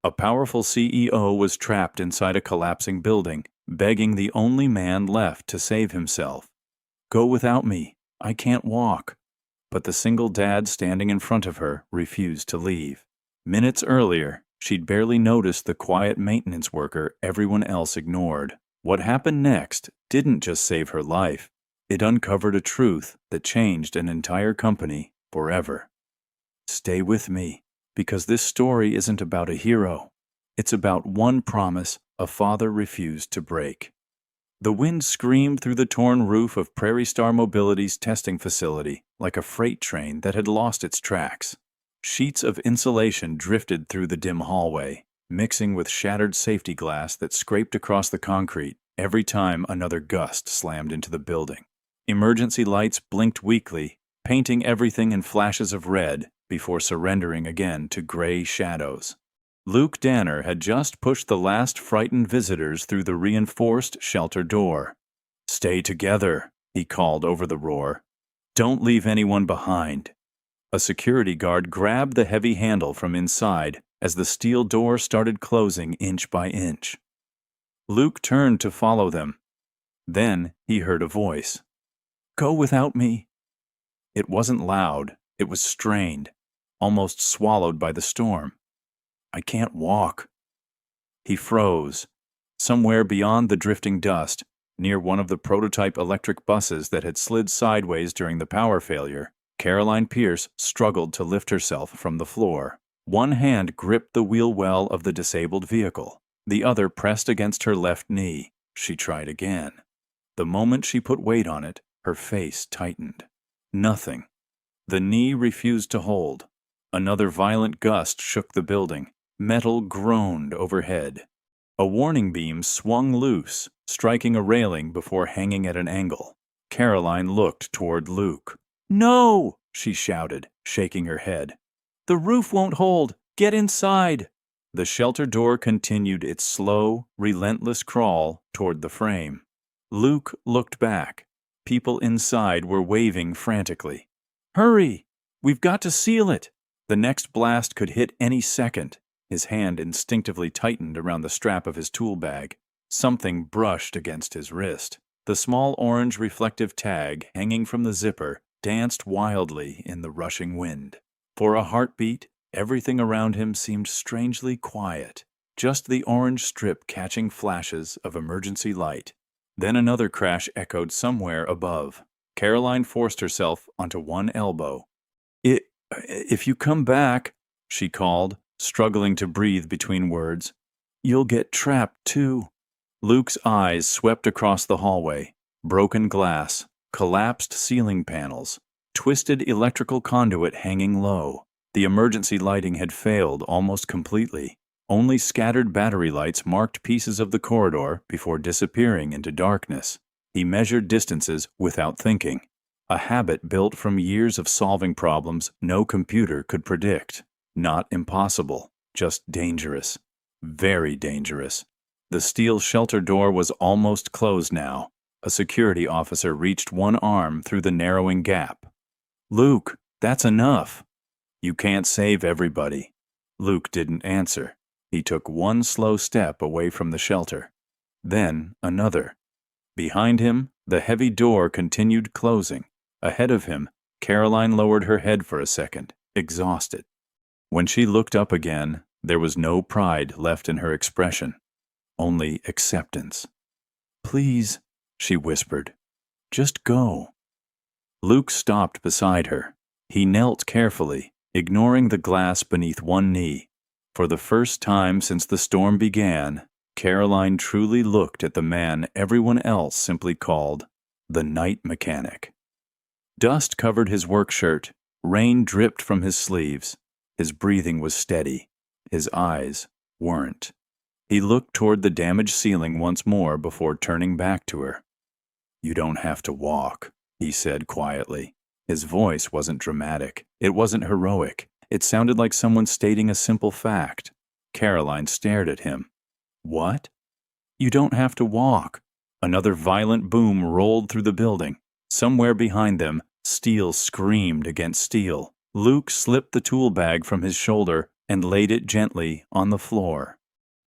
A powerful CEO was trapped inside a collapsing building, begging the only man left to save himself. "Go without me. I can't walk." But the single dad standing in front of her refused to leave. Minutes earlier, she'd barely noticed the quiet maintenance worker everyone else ignored. What happened next didn't just save her life. It uncovered a truth that changed an entire company forever. Stay with me, because this story isn't about a hero. It's about one promise a father refused to break. The wind screamed through the torn roof of Prairie Star Mobility's testing facility like a freight train that had lost its tracks. Sheets of insulation drifted through the dim hallway, mixing with shattered safety glass that scraped across the concrete every time another gust slammed into the building. Emergency lights blinked weakly, painting everything in flashes of red before surrendering again to gray shadows. Luke Danner had just pushed the last frightened visitors through the reinforced shelter door. "Stay together," he called over the roar. "Don't leave anyone behind." A security guard grabbed the heavy handle from inside as the steel door started closing inch by inch. Luke turned to follow them. Then he heard a voice. "Go without me." It wasn't loud, it was strained, almost swallowed by the storm. "I can't walk." He froze. Somewhere beyond the drifting dust, near one of the prototype electric buses that had slid sideways during the power failure, Caroline Pierce struggled to lift herself from the floor. One hand gripped the wheel well of the disabled vehicle. The other pressed against her left knee. She tried again. The moment she put weight on it, her face tightened. Nothing. The knee refused to hold. Another violent gust shook the building. Metal groaned overhead. A warning beam swung loose, striking a railing before hanging at an angle. Caroline looked toward Luke. "No!" she shouted, shaking her head. "The roof won't hold! Get inside!" The shelter door continued its slow, relentless crawl toward the frame. Luke looked back. People inside were waving frantically. "Hurry! We've got to seal it!" The next blast could hit any second. His hand instinctively tightened around the strap of his tool bag. Something brushed against his wrist. The small orange reflective tag hanging from the zipper danced wildly in the rushing wind. For a heartbeat, everything around him seemed strangely quiet, just the orange strip catching flashes of emergency light. Then another crash echoed somewhere above. Caroline forced herself onto one elbow. If you come back," she called, struggling to breathe between words, "you'll get trapped too." Luke's eyes swept across the hallway. Broken glass, collapsed ceiling panels, twisted electrical conduit hanging low. The emergency lighting had failed almost completely. Only scattered battery lights marked pieces of the corridor before disappearing into darkness. He measured distances without thinking. A habit built from years of solving problems no computer could predict. Not impossible, just dangerous. Very dangerous. The steel shelter door was almost closed now. A security officer reached one arm through the narrowing gap. "Luke, that's enough." "You can't save everybody." Luke didn't answer. He took one slow step away from the shelter. Then another. Behind him, the heavy door continued closing. Ahead of him, Caroline lowered her head for a second, exhausted. When she looked up again, there was no pride left in her expression, only acceptance. "Please," she whispered, "just go." Luke stopped beside her. He knelt carefully, ignoring the glass beneath one knee. For the first time since the storm began, Caroline truly looked at the man everyone else simply called the night mechanic. Dust covered his work shirt. Rain dripped from his sleeves. His breathing was steady. His eyes weren't. He looked toward the damaged ceiling once more before turning back to her. "You don't have to walk," he said quietly. His voice wasn't dramatic. It wasn't heroic. It sounded like someone stating a simple fact. Caroline stared at him. "What?" "You don't have to walk." Another violent boom rolled through the building. Somewhere behind them, steel screamed against steel. Luke slipped the tool bag from his shoulder, and laid it gently on the floor.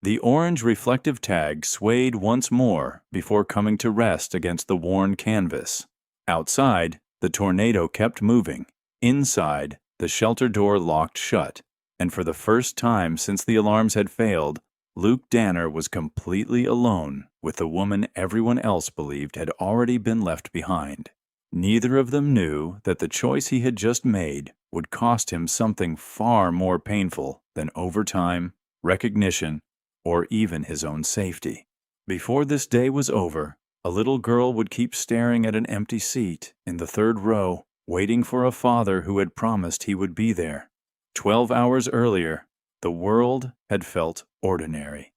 The orange reflective tag swayed once more before coming to rest against the worn canvas. Outside, the tornado kept moving. Inside, the shelter door locked shut, and for the first time since the alarms had failed, Luke Danner was completely alone with the woman everyone else believed had already been left behind. Neither of them knew that the choice he had just made would cost him something far more painful than overtime, recognition, or even his own safety. Before this day was over, a little girl would keep staring at an empty seat in the third row, waiting for a father who had promised he would be there. 12 hours earlier, the world had felt ordinary.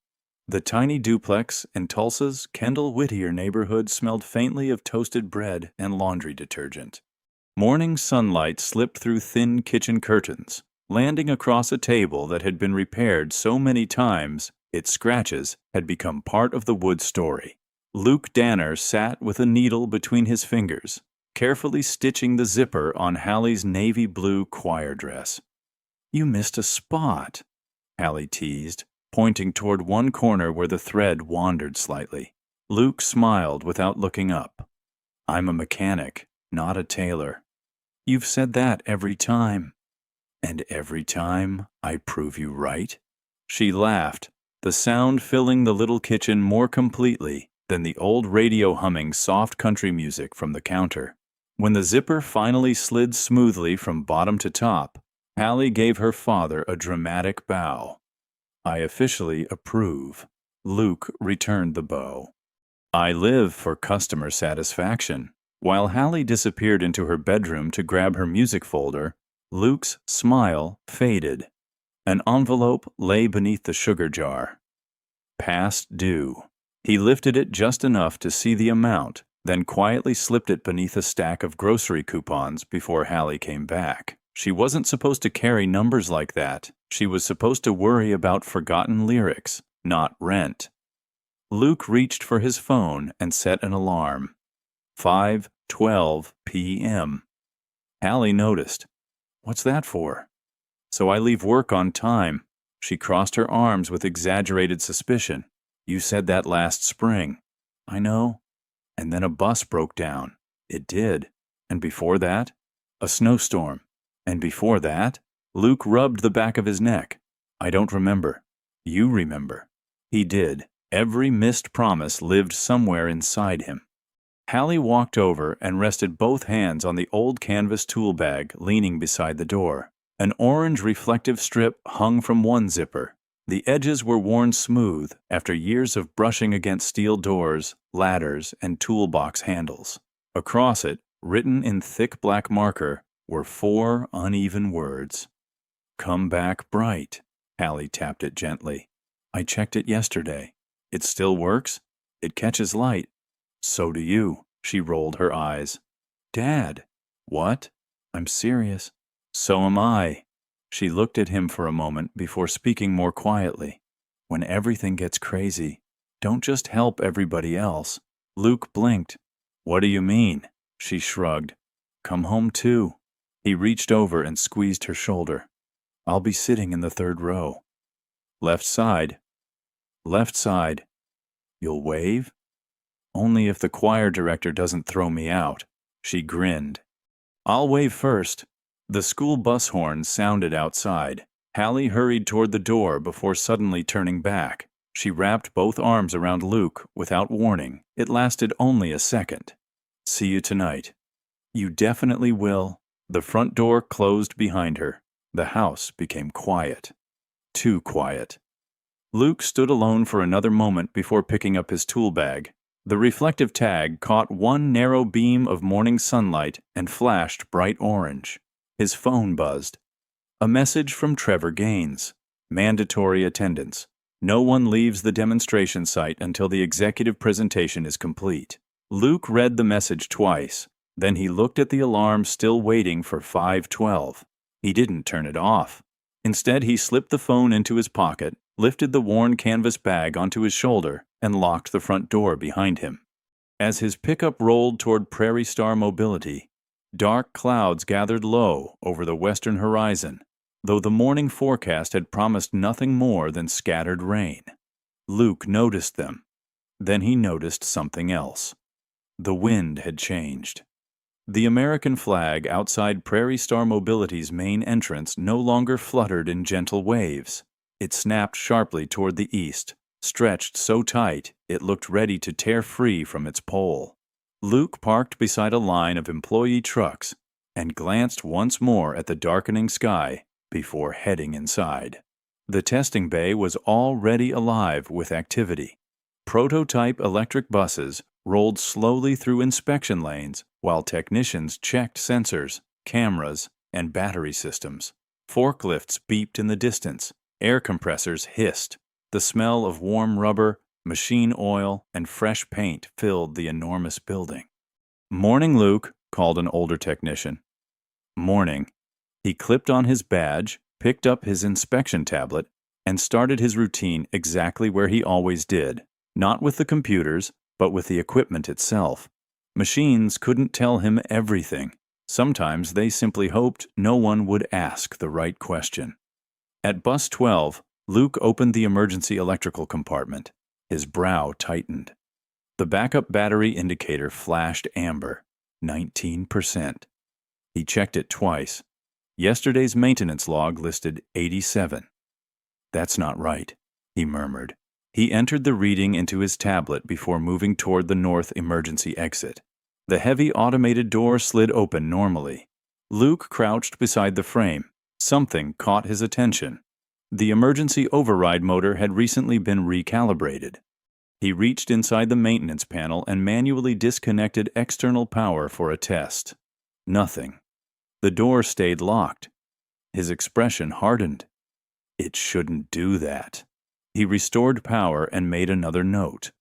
The tiny duplex in Tulsa's Kendall Whittier neighborhood smelled faintly of toasted bread and laundry detergent. Morning sunlight slipped through thin kitchen curtains, landing across a table that had been repaired so many times its scratches had become part of the wood story. Luke Danner sat with a needle between his fingers, carefully stitching the zipper on Hallie's navy blue choir dress. "You missed a spot," Hallie teased, pointing toward one corner where the thread wandered slightly. Luke smiled without looking up. "I'm a mechanic, not a tailor." "You've said that every time." "And every time I prove you right?" She laughed, the sound filling the little kitchen more completely than the old radio humming soft country music from the counter. When the zipper finally slid smoothly from bottom to top, Hallie gave her father a dramatic bow. "I officially approve." Luke returned the bow. "I live for customer satisfaction." While Hallie disappeared into her bedroom to grab her music folder, Luke's smile faded. An envelope lay beneath the sugar jar. Past due. He lifted it just enough to see the amount, then quietly slipped it beneath a stack of grocery coupons before Hallie came back. She wasn't supposed to carry numbers like that. She was supposed to worry about forgotten lyrics, not rent. Luke reached for his phone and set an alarm. 5:12 p.m. Hallie noticed. "What's that for?" "So I leave work on time." She crossed her arms with exaggerated suspicion. "You said that last spring." "I know." "And then a bus broke down." "It did." "And before that?" "A snowstorm." "And before that?" Luke rubbed the back of his neck. "I don't remember." "You remember." He did. Every missed promise lived somewhere inside him. Hallie walked over and rested both hands on the old canvas tool bag leaning beside the door. An orange reflective strip hung from one zipper. The edges were worn smooth after years of brushing against steel doors, ladders, and toolbox handles. Across it, written in thick black marker, were 4 uneven words. "Come back bright." Hallie tapped it gently. "I checked it yesterday. It still works? It catches light." "So do you." She rolled her eyes. "Dad." "What?" "I'm serious." "So am I." She looked at him for a moment before speaking more quietly. "When everything gets crazy, don't just help everybody else." Luke blinked. "What do you mean?" She shrugged. "Come home too." He reached over and squeezed her shoulder. "I'll be sitting in the third row." "Left side?" "Left side." "You'll wave?" "Only if the choir director doesn't throw me out." She grinned. "I'll wave first." The school bus horn sounded outside. Hallie hurried toward the door before suddenly turning back. She wrapped both arms around Luke without warning. It lasted only a second. "See you tonight." "You definitely will." The front door closed behind her. The house became quiet. Too quiet. Luke stood alone for another moment before picking up his tool bag. The reflective tag caught one narrow beam of morning sunlight and flashed bright orange. His phone buzzed. A message from Trevor Gaines. Mandatory attendance. No one leaves the demonstration site until the executive presentation is complete. Luke read the message twice. Then he looked at the alarm still waiting for 5:12. He didn't turn it off. Instead, he slipped the phone into his pocket, lifted the worn canvas bag onto his shoulder, and locked the front door behind him. As his pickup rolled toward Prairie Star Mobility, dark clouds gathered low over the western horizon. though the morning forecast had promised nothing more than scattered rain. Luke noticed them. Then he noticed something else. The wind had changed. The American flag outside Prairie Star Mobility's main entrance no longer fluttered in gentle waves. It snapped sharply toward the east, stretched so tight it looked ready to tear free from its pole. Luke parked beside a line of employee trucks and glanced once more at the darkening sky before heading inside. The testing bay was already alive with activity. Prototype electric buses rolled slowly through inspection lanes while technicians checked sensors, cameras, and battery systems. Forklifts beeped in the distance. Air compressors hissed. The smell of warm rubber, machine oil, and fresh paint filled the enormous building. "Morning, Luke," called an older technician. "Morning." He clipped on his badge, picked up his inspection tablet, and started his routine exactly where he always did, not with the computers, but with the equipment itself. Machines couldn't tell him everything. Sometimes they simply hoped no one would ask the right question. At bus 12, Luke opened the emergency electrical compartment. His brow tightened. The backup battery indicator flashed amber, 19%. He checked it twice. Yesterday's maintenance log listed 87. "That's not right," he murmured. He entered the reading into his tablet before moving toward the north emergency exit. The heavy automated door slid open normally. Luke crouched beside the frame. Something caught his attention. The emergency override motor had recently been recalibrated. He reached inside the maintenance panel and manually disconnected external power for a test. Nothing. The door stayed locked. His expression hardened. It shouldn't do that. He restored power and made another note.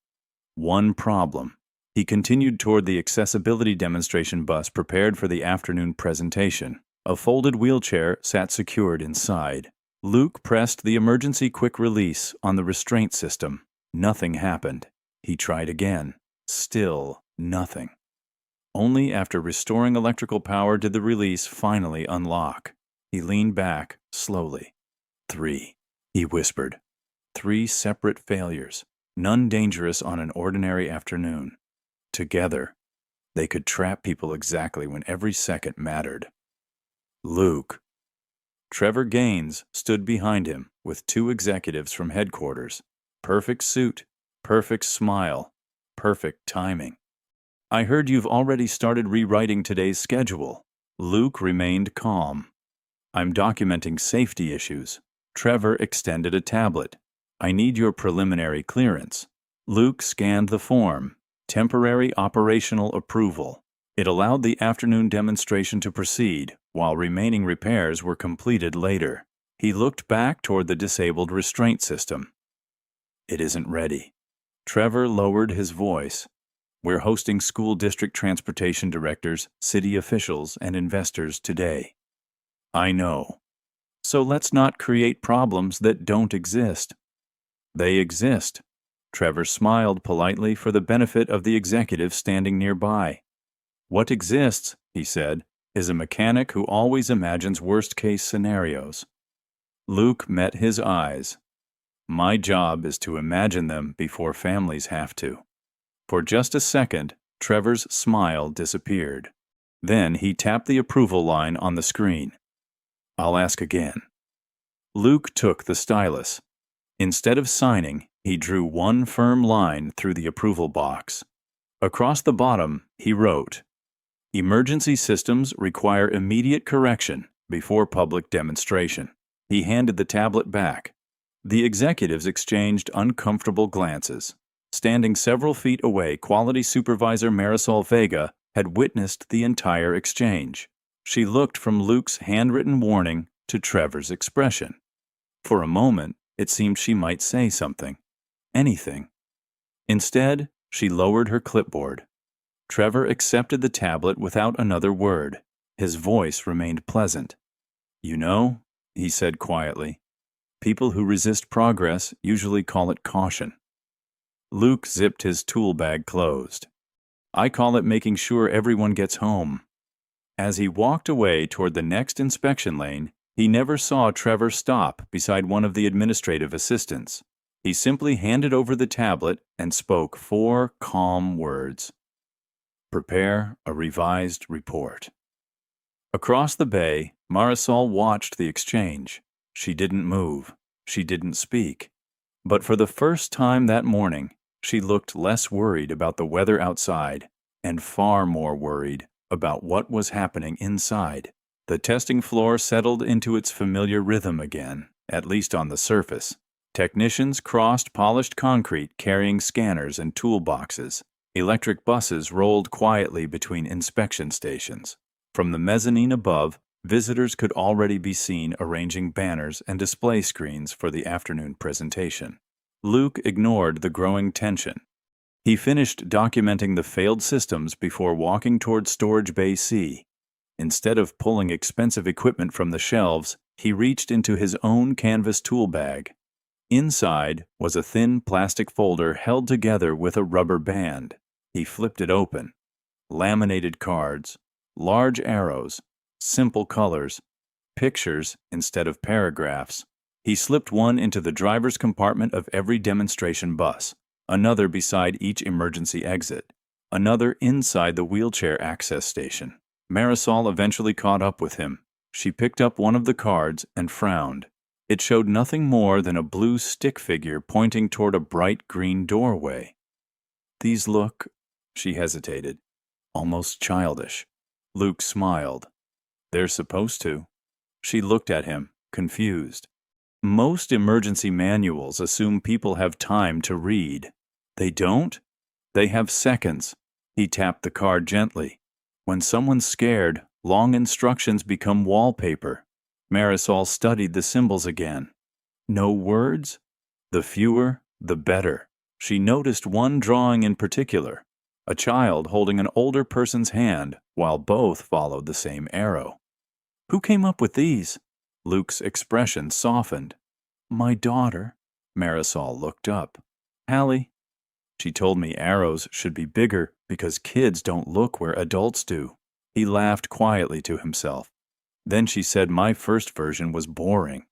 One problem. He continued toward the accessibility demonstration bus prepared for the afternoon presentation. A folded wheelchair sat secured inside. Luke pressed the emergency quick release on the restraint system. Nothing happened. He tried again. Still nothing. Only after restoring electrical power did the release finally unlock. He leaned back, slowly. 3, he whispered. 3 separate failures, none dangerous on an ordinary afternoon. Together, they could trap people exactly when every second mattered. Luke. Trevor Gaines stood behind him with 2 executives from headquarters. Perfect suit, perfect smile, perfect timing. "I heard you've already started rewriting today's schedule." Luke remained calm. "I'm documenting safety issues." Trevor extended a tablet. "I need your preliminary clearance." Luke scanned the form. Temporary operational approval. It allowed the afternoon demonstration to proceed, while remaining repairs were completed later. He looked back toward the disabled restraint system. "It isn't ready." Trevor lowered his voice. "We're hosting school district transportation directors, city officials, and investors today." "I know. So let's not create problems that don't exist." "They exist." Trevor smiled politely for the benefit of the executive standing nearby. "What exists," he said, "is a mechanic who always imagines worst-case scenarios." Luke met his eyes. "My job is to imagine them before families have to." For just a second, Trevor's smile disappeared. Then he tapped the approval line on the screen. "I'll ask again." Luke took the stylus. Instead of signing, he drew one firm line through the approval box. Across the bottom, he wrote, "Emergency systems require immediate correction before public demonstration." He handed the tablet back. The executives exchanged uncomfortable glances. Standing several feet away, Quality Supervisor Marisol Vega had witnessed the entire exchange. She looked from Luke's handwritten warning to Trevor's expression. For a moment, it seemed she might say something. Anything. Instead, she lowered her clipboard. Trevor accepted the tablet without another word. His voice remained pleasant. "You know," he said quietly, "people who resist progress usually call it caution." Luke zipped his tool bag closed. "I call it making sure everyone gets home." As he walked away toward the next inspection lane, He never saw Trevor stop beside one of the administrative assistants. He simply handed over the tablet and spoke 4 calm words. Prepare a revised report. Across the bay, Marisol watched the exchange. She didn't move. She didn't speak. But for the first time that morning, she looked less worried about the weather outside and far more worried about what was happening inside. The testing floor settled into its familiar rhythm again, at least on the surface. Technicians crossed polished concrete carrying scanners and toolboxes. Electric buses rolled quietly between inspection stations. From the mezzanine above, visitors could already be seen arranging banners and display screens for the afternoon presentation. Luke ignored the growing tension. He finished documenting the failed systems before walking toward Storage Bay C. Instead of pulling expensive equipment from the shelves, he reached into his own canvas tool bag. Inside was a thin plastic folder held together with a rubber band. He flipped it open. Laminated cards, large arrows, simple colors, pictures instead of paragraphs. He slipped one into the driver's compartment of every demonstration bus, another beside each emergency exit, another inside the wheelchair access station. Marisol eventually caught up with him. She picked up one of the cards and frowned. It showed nothing more than a blue stick figure pointing toward a bright green doorway. These look, she hesitated, almost childish. Luke smiled. They're supposed to. She looked at him, confused. Most emergency manuals assume people have time to read. They don't? They have seconds. He tapped the card gently. When someone's scared, long instructions become wallpaper. Marisol studied the symbols again. No words? The fewer, the better. She noticed one drawing in particular, a child holding an older person's hand while both followed the same arrow. Who came up with these? Luke's expression softened. My daughter. Marisol looked up. Hallie. She told me arrows should be bigger because kids don't look where adults do. He laughed quietly to himself. Then she said my first version was boring.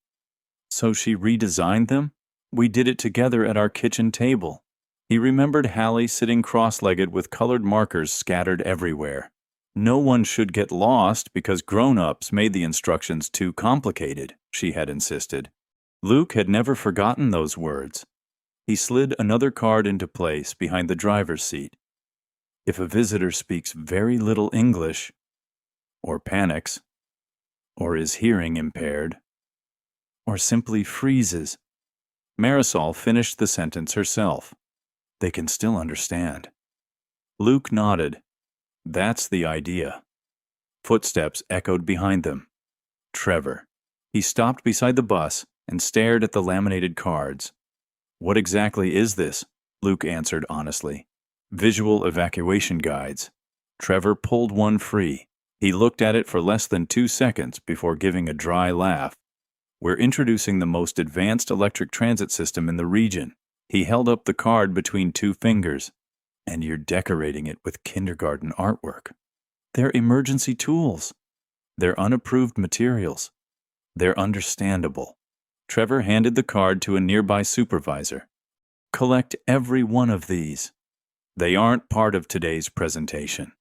So she redesigned them? We did it together at our kitchen table. He remembered Hallie sitting cross-legged with colored markers scattered everywhere. No one should get lost because grown-ups made the instructions too complicated, she had insisted. Luke had never forgotten those words. He slid another card into place behind the driver's seat. If a visitor speaks very little English, or panics, or is hearing impaired, or simply freezes. Marisol finished the sentence herself. They can still understand. Luke nodded. That's the idea. Footsteps echoed behind them. Trevor. He stopped beside the bus and stared at the laminated cards. What exactly is this? Luke answered honestly. Visual evacuation guides. Trevor pulled one free. He looked at it for less than 2 seconds before giving a dry laugh. We're introducing the most advanced electric transit system in the region. He held up the card between 2 fingers. And you're decorating it with kindergarten artwork. They're emergency tools. They're unapproved materials. They're understandable. Trevor handed the card to a nearby supervisor. Collect every one of these. They aren't part of today's presentation.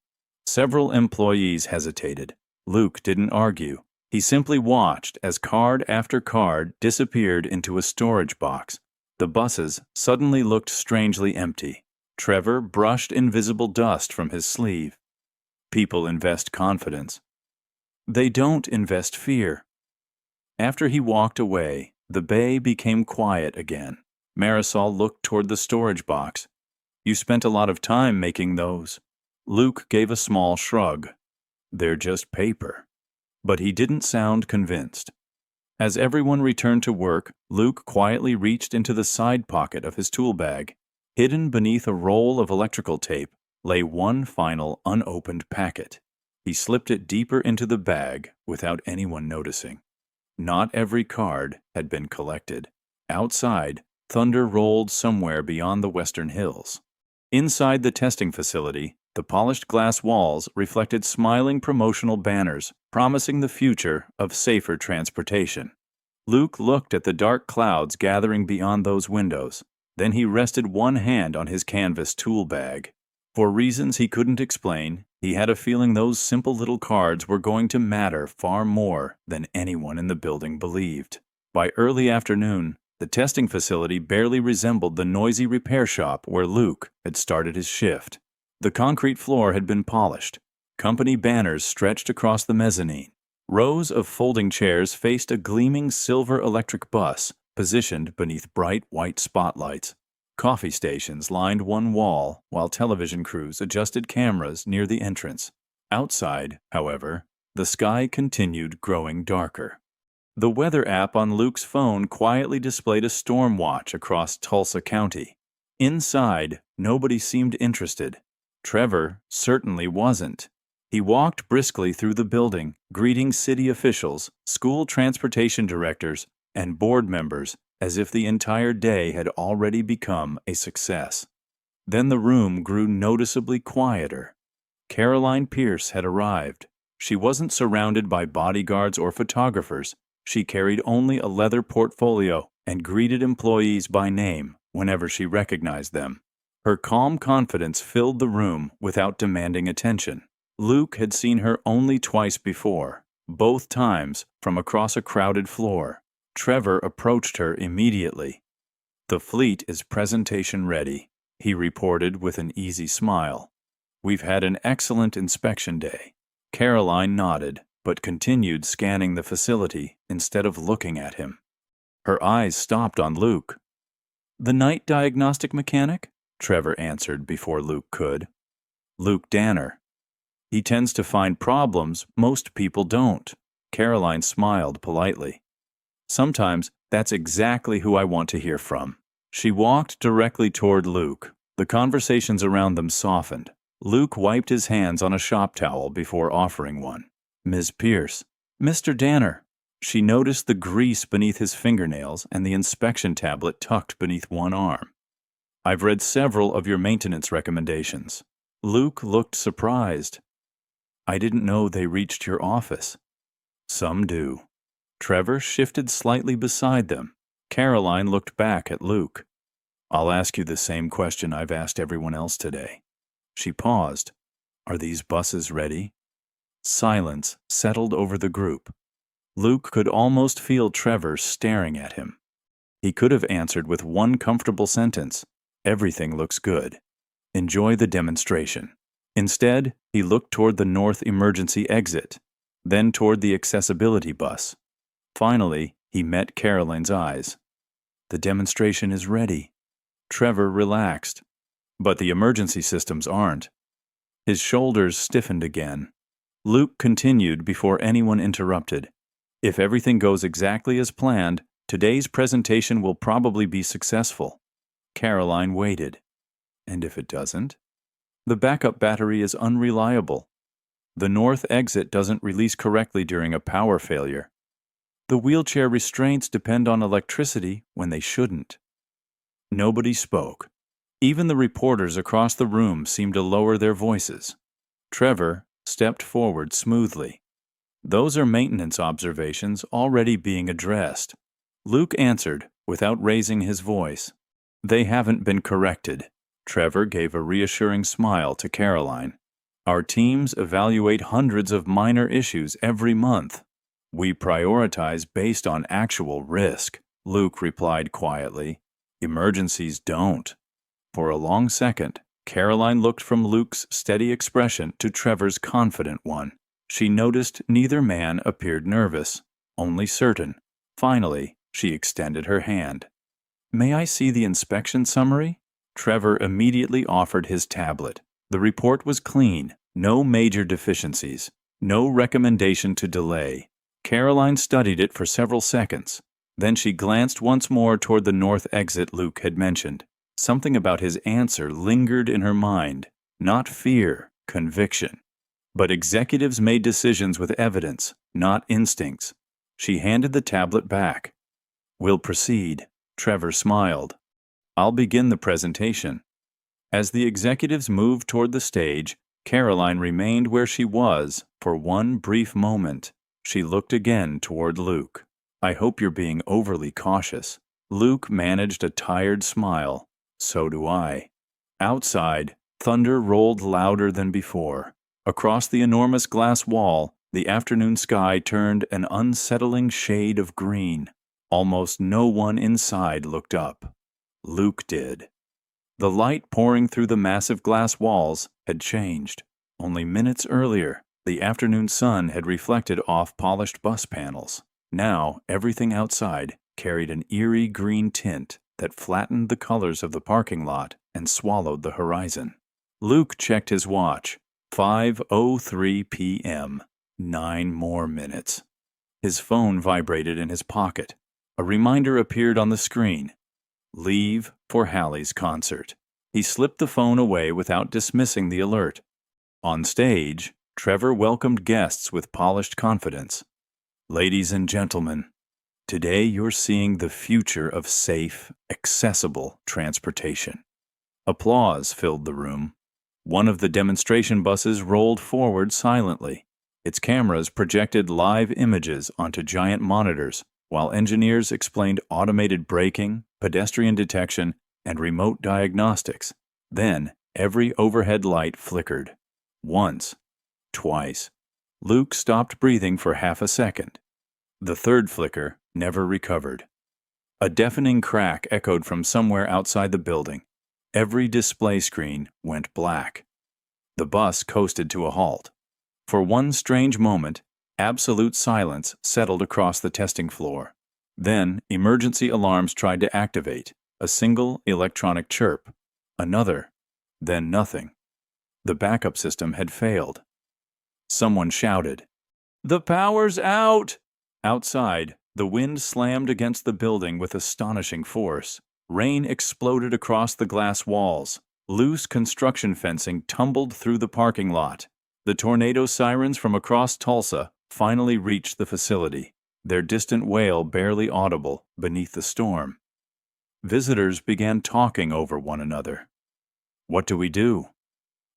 Several employees hesitated. Luke didn't argue. He simply watched as card after card disappeared into a storage box. The buses suddenly looked strangely empty. Trevor brushed invisible dust from his sleeve. People invest confidence. They don't invest fear. After he walked away, the bay became quiet again. Marisol looked toward the storage box. You spent a lot of time making those. Luke gave a small shrug. They're just paper. But he didn't sound convinced. As everyone returned to work, Luke quietly reached into the side pocket of his tool bag. Hidden beneath a roll of electrical tape lay one final unopened packet. He slipped it deeper into the bag without anyone noticing. Not every card had been collected. Outside, thunder rolled somewhere beyond the western hills. Inside the testing facility, the polished glass walls reflected smiling promotional banners promising the future of safer transportation. Luke looked at the dark clouds gathering beyond those windows. Then he rested one hand on his canvas tool bag. For reasons he couldn't explain, he had a feeling those simple little cards were going to matter far more than anyone in the building believed. By early afternoon, the testing facility barely resembled the noisy repair shop where Luke had started his shift. The concrete floor had been polished. Company banners stretched across the mezzanine. Rows of folding chairs faced a gleaming silver electric bus positioned beneath bright white spotlights. Coffee stations lined one wall while television crews adjusted cameras near the entrance. Outside, however, the sky continued growing darker. The weather app on Luke's phone quietly displayed a storm watch across Tulsa County. Inside, nobody seemed interested. Trevor certainly wasn't. He walked briskly through the building, greeting city officials, school transportation directors, and board members as if the entire day had already become a success. Then the room grew noticeably quieter. Caroline Pierce had arrived. She wasn't surrounded by bodyguards or photographers. She carried only a leather portfolio and greeted employees by name whenever she recognized them. Her calm confidence filled the room without demanding attention. Luke had seen her only twice before, both times from across a crowded floor. Trevor approached her immediately. "The fleet is presentation ready," he reported with an easy smile. "We've had an excellent inspection day." Caroline nodded, but continued scanning the facility instead of looking at him. Her eyes stopped on Luke. "The night diagnostic mechanic?" Trevor answered before Luke could. "Luke Danner. He tends to find problems most people don't." Caroline smiled politely. "Sometimes that's exactly who I want to hear from." She walked directly toward Luke. The conversations around them softened. Luke wiped his hands on a shop towel before offering one. "Ms. Pierce." "Mr. Danner." She noticed the grease beneath his fingernails and the inspection tablet tucked beneath one arm. "I've read several of your maintenance recommendations." Luke looked surprised. "I didn't know they reached your office." "Some do." Trevor shifted slightly beside them. Caroline looked back at Luke. "I'll ask you the same question I've asked everyone else today." She paused. "Are these buses ready?" Silence settled over the group. Luke could almost feel Trevor staring at him. He could have answered with one comfortable sentence, "Everything looks good. Enjoy the demonstration." Instead, he looked toward the north emergency exit, then toward the accessibility bus. Finally, he met Caroline's eyes. "The demonstration is ready." Trevor relaxed. "But the emergency systems aren't." His shoulders stiffened again. Luke continued before anyone interrupted. "If everything goes exactly as planned, today's presentation will probably be successful." Caroline waited. "And if it doesn't?" "The backup battery is unreliable. The north exit doesn't release correctly during a power failure. The wheelchair restraints depend on electricity when they shouldn't." Nobody spoke. Even the reporters across the room seemed to lower their voices. Trevor stepped forward smoothly. "Those are maintenance observations already being addressed." Luke answered without raising his voice. "They haven't been corrected." Trevor gave a reassuring smile to Caroline. "Our teams evaluate hundreds of minor issues every month. We prioritize based on actual risk," Luke replied quietly. "Emergencies don't." For a long second, Caroline looked from Luke's steady expression to Trevor's confident one. She noticed neither man appeared nervous, only certain. Finally, she extended her hand. "May I see the inspection summary?" Trevor immediately offered his tablet. The report was clean, no major deficiencies, no recommendation to delay. Caroline studied it for several seconds. Then she glanced once more toward the north exit Luke had mentioned. Something about his answer lingered in her mind. Not fear, conviction. But executives made decisions with evidence, not instincts. She handed the tablet back. "We'll proceed." Trevor smiled. "I'll begin the presentation." As the executives moved toward the stage, Caroline remained where she was for one brief moment. She looked again toward Luke. "I hope you're being overly cautious." Luke managed a tired smile. "So do I." Outside, thunder rolled louder than before. Across the enormous glass wall, the afternoon sky turned an unsettling shade of green. Almost no one inside looked up. Luke did. The light pouring through the massive glass walls had changed. Only minutes earlier, the afternoon sun had reflected off polished bus panels. Now, everything outside carried an eerie green tint that flattened the colors of the parking lot and swallowed the horizon. Luke checked his watch. 5:03 p.m. 9 more minutes. His phone vibrated in his pocket. A reminder appeared on the screen. Leave for Hallie's concert. He slipped the phone away without dismissing the alert. On stage, Trevor welcomed guests with polished confidence. "Ladies and gentlemen, today you're seeing the future of safe, accessible transportation." Applause filled the room. One of the demonstration buses rolled forward silently. Its cameras projected live images onto giant monitors, while engineers explained automated braking, pedestrian detection, and remote diagnostics. Then, every overhead light flickered. Once. Twice. Luke stopped breathing for half a second. The third flicker never recovered. A deafening crack echoed from somewhere outside the building. Every display screen went black. The bus coasted to a halt. For one strange moment, absolute silence settled across the testing floor. Then, emergency alarms tried to activate. A single electronic chirp. Another. Then nothing. The backup system had failed. Someone shouted, "The power's out!" Outside, the wind slammed against the building with astonishing force. Rain exploded across the glass walls. Loose construction fencing tumbled through the parking lot. The tornado sirens from across Tulsa finally reached the facility, their distant wail barely audible beneath the storm. Visitors began talking over one another. "What do we do?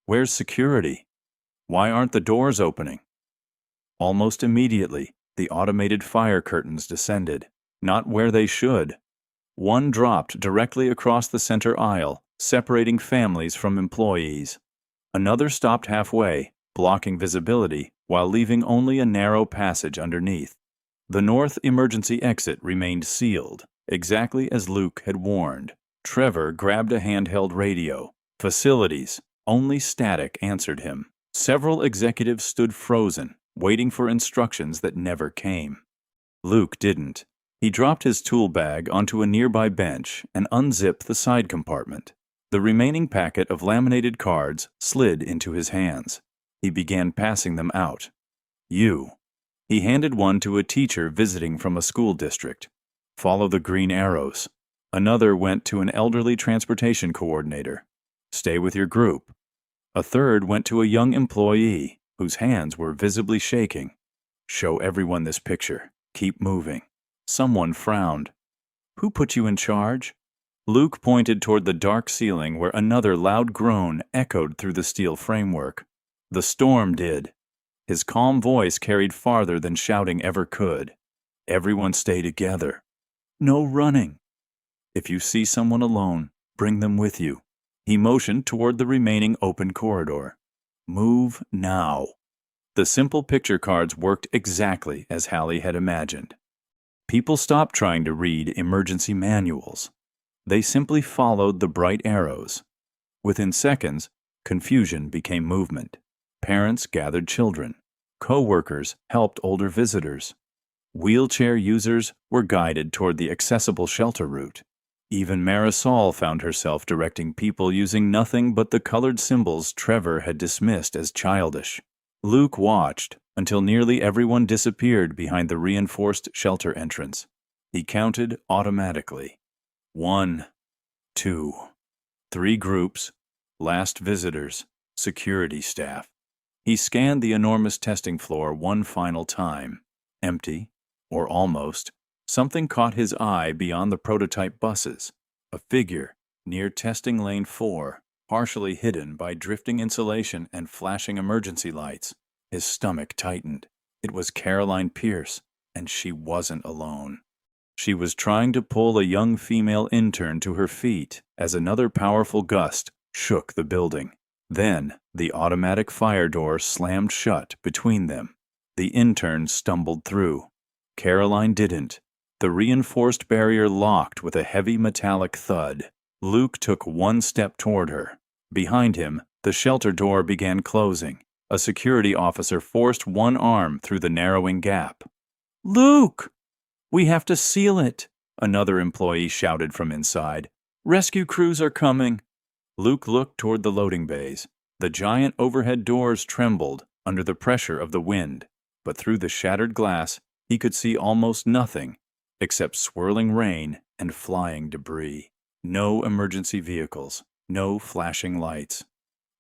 Where's security? Why aren't the doors opening?" Almost immediately, the automated fire curtains descended, not where they should. One dropped directly across the center aisle, separating families from employees. Another stopped halfway, blocking visibility while leaving only a narrow passage underneath. The north emergency exit remained sealed, exactly as Luke had warned. Trevor grabbed a handheld radio. "Facilities." Only static answered him. Several executives stood frozen, waiting for instructions that never came. Luke didn't. He dropped his tool bag onto a nearby bench and unzipped the side compartment. The remaining packet of laminated cards slid into his hands. He began passing them out. "You." He handed one to a teacher visiting from a school district. "Follow the green arrows." Another went to an elderly transportation coordinator. "Stay with your group." A third went to a young employee whose hands were visibly shaking. "Show everyone this picture. Keep moving." Someone frowned. "Who put you in charge?" Luke pointed toward the dark ceiling where another loud groan echoed through the steel framework. "The storm did." His calm voice carried farther than shouting ever could. "Everyone stay together. No running. If you see someone alone, bring them with you." He motioned toward the remaining open corridor. "Move now." The simple picture cards worked exactly as Hallie had imagined. People stopped trying to read emergency manuals. They simply followed the bright arrows. Within seconds, confusion became movement. Parents gathered children. Co-workers helped older visitors. Wheelchair users were guided toward the accessible shelter route. Even Marisol found herself directing people using nothing but the colored symbols Trevor had dismissed as childish. Luke watched until nearly everyone disappeared behind the reinforced shelter entrance. He counted automatically. 1, 2, 3 groups, last visitors, security staff. He scanned the enormous testing floor one final time. Empty, or almost. Something caught his eye beyond the prototype buses. A figure near testing lane 4, partially hidden by drifting insulation and flashing emergency lights. His stomach tightened. It was Caroline Pierce, and she wasn't alone. She was trying to pull a young female intern to her feet as another powerful gust shook the building. Then, the automatic fire door slammed shut between them. The intern stumbled through. Caroline didn't. The reinforced barrier locked with a heavy metallic thud. Luke took one step toward her. Behind him, the shelter door began closing. A security officer forced one arm through the narrowing gap. "Luke! We have to seal it," another employee shouted from inside. "Rescue crews are coming." Luke looked toward the loading bays. The giant overhead doors trembled under the pressure of the wind, but through the shattered glass he could see almost nothing except swirling rain and flying debris. No emergency vehicles, no flashing lights.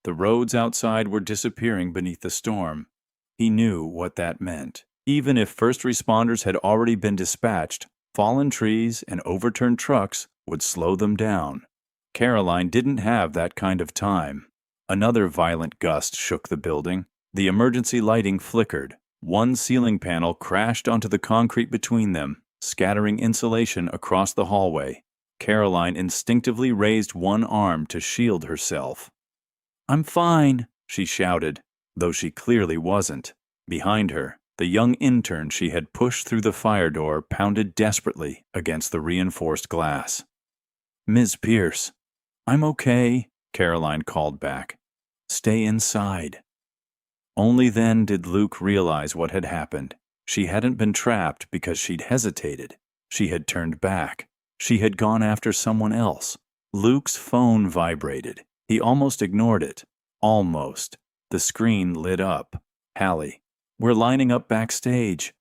The roads outside were disappearing beneath the storm. He knew what that meant. Even if first responders had already been dispatched, fallen trees and overturned trucks would slow them down. Caroline didn't have that kind of time. Another violent gust shook the building. The emergency lighting flickered. One ceiling panel crashed onto the concrete between them, scattering insulation across the hallway. Caroline instinctively raised one arm to shield herself. "I'm fine," she shouted, though she clearly wasn't. Behind her, the young intern she had pushed through the fire door pounded desperately against the reinforced glass. "Ms. Pierce." "I'm okay," Caroline called back. "Stay inside." Only then did Luke realize what had happened. She hadn't been trapped because she'd hesitated. She had turned back. She had gone after someone else. Luke's phone vibrated. He almost ignored it. Almost. The screen lit up. "Hallie, we're lining up backstage."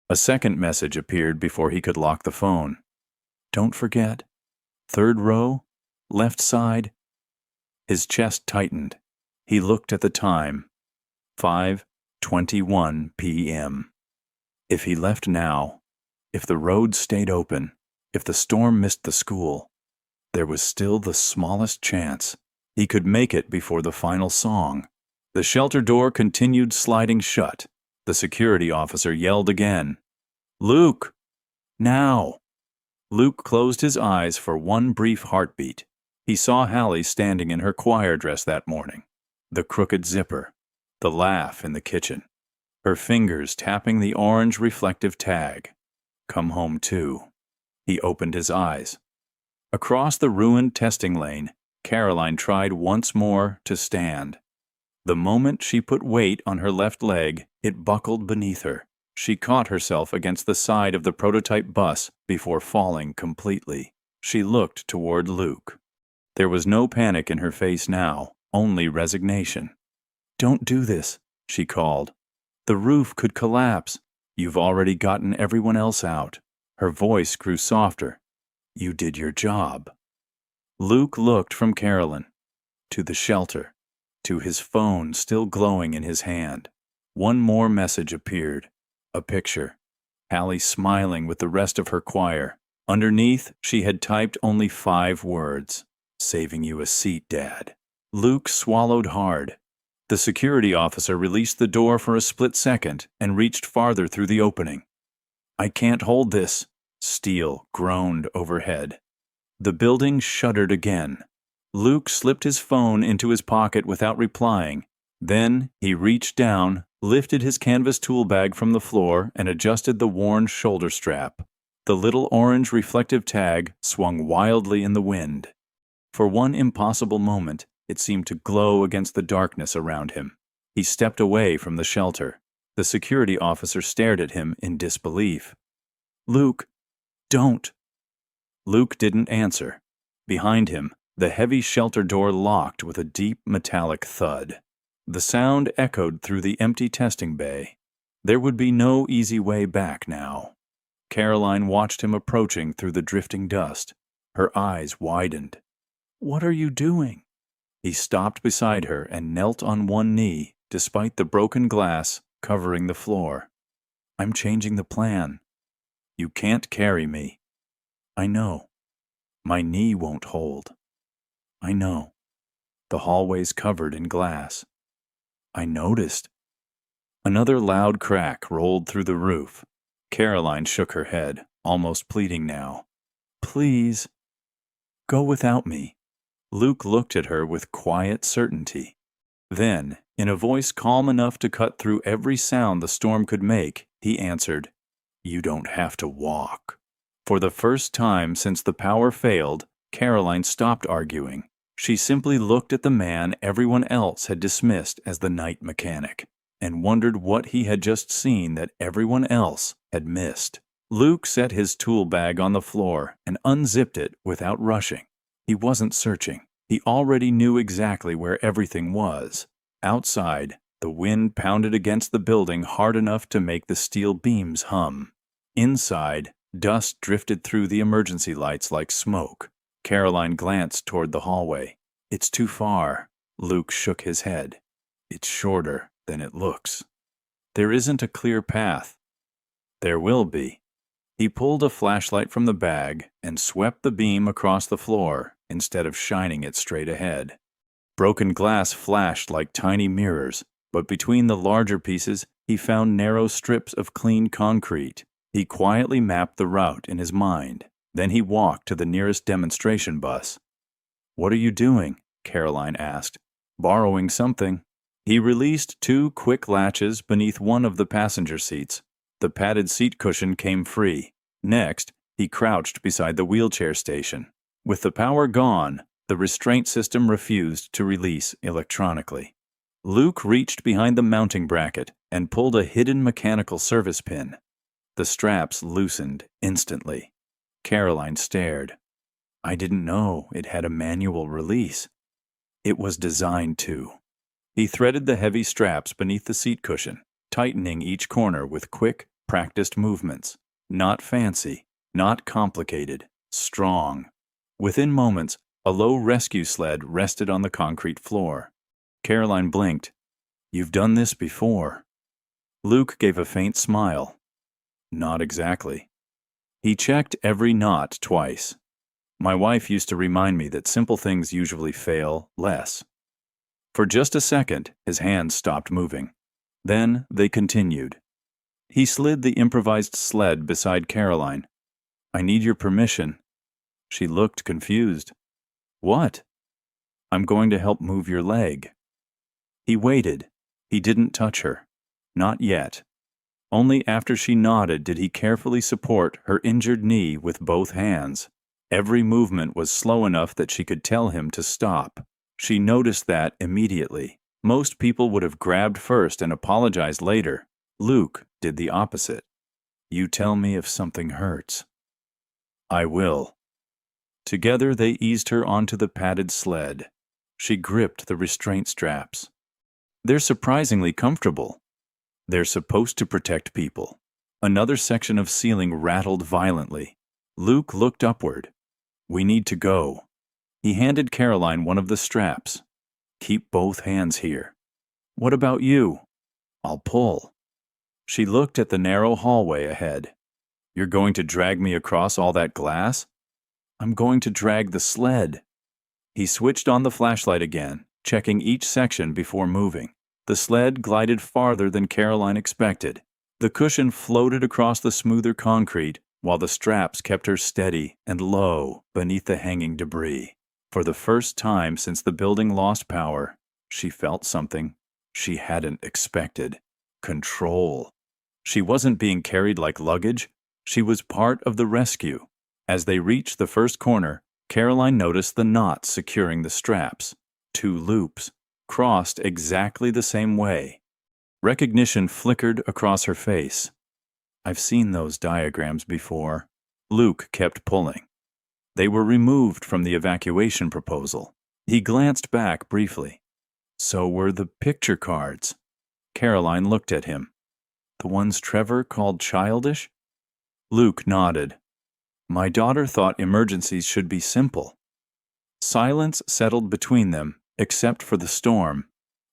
A second message appeared before he could lock the phone. "Don't forget. 3rd row, left side." His chest tightened. He looked at the time. 5:21 p.m. If he left now, if the road stayed open, if the storm missed the school, there was still the smallest chance he could make it before the final song. The shelter door continued sliding shut. The security officer yelled again. "Luke! Now!" Luke closed his eyes for one brief heartbeat. He saw Hallie standing in her choir dress that morning. The crooked zipper. The laugh in the kitchen. Her fingers tapping the orange reflective tag. "Come home too." He opened his eyes. Across the ruined testing lane, Caroline tried once more to stand. The moment she put weight on her left leg, it buckled beneath her. She caught herself against the side of the prototype bus before falling completely. She looked toward Luke. There was no panic in her face now, only resignation. "Don't do this," she called. "The roof could collapse. You've already gotten everyone else out." Her voice grew softer. "You did your job." Luke looked from Caroline to the shelter, to his phone still glowing in his hand. One more message appeared. A picture. Hallie smiling with the rest of her choir. Underneath, she had typed only 5 words. "Saving you a seat, Dad." Luke swallowed hard. The security officer released the door for a split second and reached farther through the opening. "I can't hold this." Steel groaned overhead. The building shuddered again. Luke slipped his phone into his pocket without replying. Then he reached down, lifted his canvas tool bag from the floor, and adjusted the worn shoulder strap. The little orange reflective tag swung wildly in the wind. For one impossible moment, it seemed to glow against the darkness around him. He stepped away from the shelter. The security officer stared at him in disbelief. "Luke, don't." Luke didn't answer. Behind him, the heavy shelter door locked with a deep metallic thud. The sound echoed through the empty testing bay. There would be no easy way back now. Caroline watched him approaching through the drifting dust. Her eyes widened. "What are you doing?" He stopped beside her and knelt on one knee, despite the broken glass covering the floor. "I'm changing the plan." "You can't carry me." "I know. My knee won't hold." "I know." the hallways covered in glass. I noticed. Another loud crack rolled through the roof. Caroline shook her head, almost pleading now. Please, go without me. Luke looked at her with quiet certainty. Then, in a voice calm enough to cut through every sound the storm could make, he answered, You don't have to walk. For the first time since the power failed, Caroline stopped arguing. She simply looked at the man everyone else had dismissed as the night mechanic, and wondered what he had just seen that everyone else had missed. Luke set his tool bag on the floor and unzipped it without rushing. He wasn't searching. He already knew exactly where everything was. Outside, the wind pounded against the building hard enough to make the steel beams hum. Inside, dust drifted through the emergency lights like smoke. Caroline glanced toward the hallway. It's too far. Luke shook his head. It's shorter than it looks. There isn't a clear path. There will be. He pulled a flashlight from the bag and swept the beam across the floor instead of shining it straight ahead. Broken glass flashed like tiny mirrors, but between the larger pieces, he found narrow strips of clean concrete. He quietly mapped the route in his mind. Then he walked to the nearest demonstration bus. What are you doing? Caroline asked. Borrowing something. He released 2 quick latches beneath one of the passenger seats. The padded seat cushion came free. Next, he crouched beside the wheelchair station. With the power gone, the restraint system refused to release electronically. Luke reached behind the mounting bracket and pulled a hidden mechanical service pin. The straps loosened instantly. Caroline stared. I didn't know it had a manual release. It was designed to. He threaded the heavy straps beneath the seat cushion, tightening each corner with quick, practiced movements. Not fancy, not complicated, strong. Within moments, a low rescue sled rested on the concrete floor. Caroline blinked. You've done this before. Luke gave a faint smile. Not exactly. He checked every knot twice. My wife used to remind me that simple things usually fail less. For just a second, his hands stopped moving. Then they continued. He slid the improvised sled beside Caroline. I need your permission. She looked confused. What? I'm going to help move your leg. He waited. He didn't touch her. Not yet. Only after she nodded did he carefully support her injured knee with both hands. Every movement was slow enough that she could tell him to stop. She noticed that immediately. Most people would have grabbed first and apologized later. Luke did the opposite. You tell me if something hurts. I will. Together they eased her onto the padded sled. She gripped the restraint straps. They're surprisingly comfortable. They're supposed to protect people. Another section of ceiling rattled violently. Luke looked upward. We need to go. He handed Caroline one of the straps. Keep both hands here. What about you? I'll pull. She looked at the narrow hallway ahead. You're going to drag me across all that glass? I'm going to drag the sled. He switched on the flashlight again, checking each section before moving. The sled glided farther than Caroline expected. The cushion floated across the smoother concrete, while the straps kept her steady and low beneath the hanging debris. For the first time since the building lost power, she felt something she hadn't expected. Control. She wasn't being carried like luggage. She was part of the rescue. As they reached the first corner, Caroline noticed the knots securing the straps. 2 loops, crossed exactly the same way. Recognition flickered across her face. I've seen those diagrams before. Luke kept pulling. They were removed from the evacuation proposal. He glanced back briefly. So were the picture cards. Caroline looked at him. The ones Trevor called childish? Luke nodded. My daughter thought emergencies should be simple. Silence settled between them, except for the storm.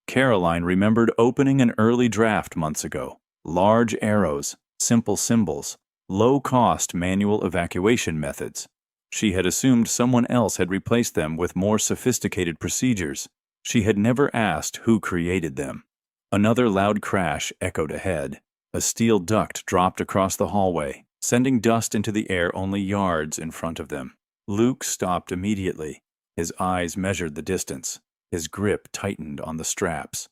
Caroline remembered opening an early draft months ago. Large arrows, simple symbols, low-cost manual evacuation methods. She had assumed someone else had replaced them with more sophisticated procedures. She had never asked who created them. Another loud crash echoed ahead. A steel duct dropped across the hallway, sending dust into the air only yards in front of them. Luke stopped immediately. His eyes measured the distance. His grip tightened on the straps.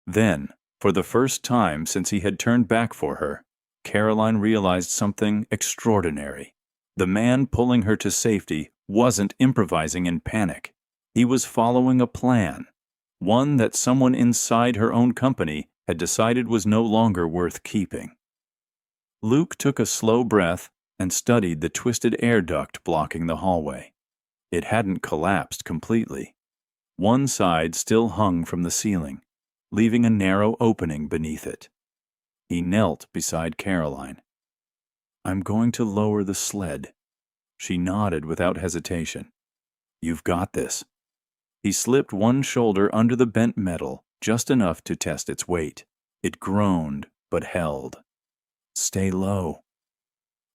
Then, for the first time since he had turned back for her, Caroline realized something extraordinary. The man pulling her to safety wasn't improvising in panic. He was following a plan, one that someone inside her own company had decided was no longer worth keeping. Luke took a slow breath and studied the twisted air duct blocking the hallway. It hadn't collapsed completely. One side still hung from the ceiling, leaving a narrow opening beneath it. He knelt beside Caroline. "I'm going to lower the sled." She nodded without hesitation. "You've got this." He slipped one shoulder under the bent metal, just enough to test its weight. It groaned, but held. "Stay low."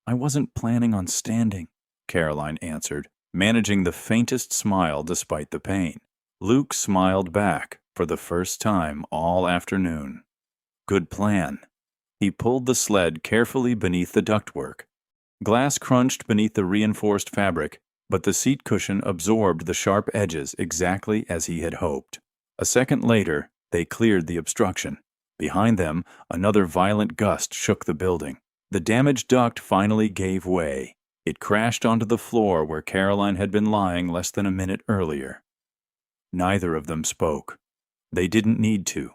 "I wasn't planning on standing," Caroline answered, managing the faintest smile despite the pain. Luke smiled back for the first time all afternoon. "Good plan." He pulled the sled carefully beneath the ductwork. Glass crunched beneath the reinforced fabric, but the seat cushion absorbed the sharp edges exactly as he had hoped. A second later, they cleared the obstruction. Behind them, another violent gust shook the building. The damaged duct finally gave way. It crashed onto the floor where Caroline had been lying less than a minute earlier. Neither of them spoke. They didn't need to.